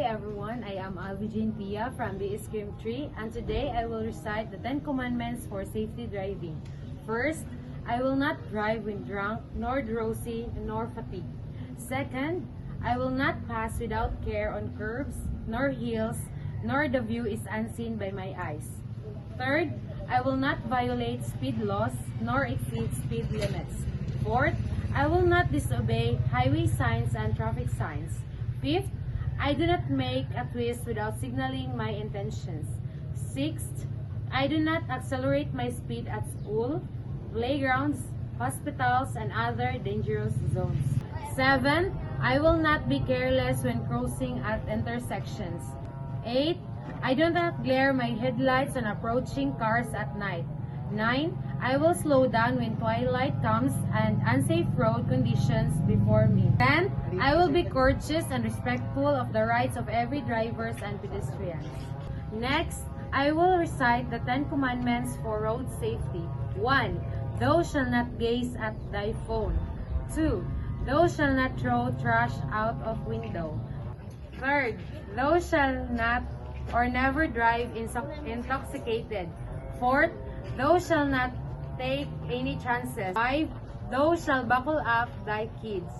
everyone, I am Alvijin Pia from the Scream Tree, and today I will recite the 10 commandments for safety driving. First, I will not drive when drunk, nor drowsy, nor fatigued. Second, I will not pass without care on curbs, nor hills, nor the view is unseen by my eyes. Third, I will not violate speed laws, nor exceed speed limits. Fourth, I will not disobey highway signs and traffic signs. Fifth, I do not make a twist without signaling my intentions. Sixth, I do not accelerate my speed at school, playgrounds, hospitals, and other dangerous zones. Seventh, I will not be careless when crossing at intersections. Eighth, I do not glare my headlights on approaching cars at night. 9. I will slow down when twilight comes and unsafe road conditions before me. 10. I will be courteous and respectful of the rights of every drivers and pedestrians. Next, I will recite the 10 commandments for road safety. 1. Thou shalt not gaze at thy phone. 2. Thou shalt not throw trash out of window. Third, thou shalt not or never drive intoxicated. Fourth, thou shalt not take any chances. 5. Thou shalt buckle up thy kids.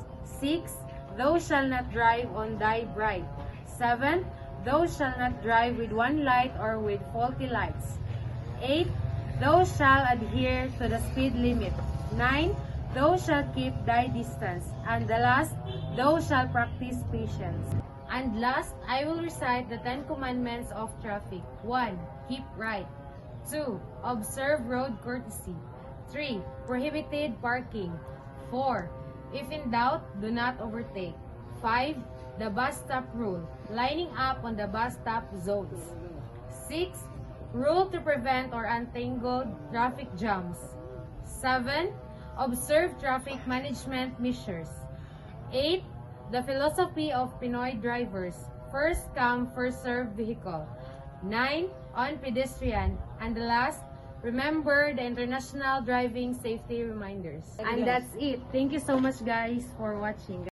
6. Thou shalt not drive on thy bride. 7. Thou shalt not drive with one light or with faulty lights. 8. Thou shalt adhere to the speed limit. 9. Thou shalt keep thy distance. And the last, thou shalt practice patience. And last, I will recite the 10 commandments of traffic. 1. Keep right. 2. Observe road courtesy. 3. Prohibited parking. 4. If in doubt, do not overtake. 5. The bus stop rule. Lining up on the bus stop zones. 6. Rule to prevent or untangle traffic jams. 7. Observe traffic management measures. 8. The philosophy of Pinoy drivers. First come, first serve vehicle. 9. On pedestrian. And the last, remember the international driving safety reminders. And that's it. Thank you so much guys for watching.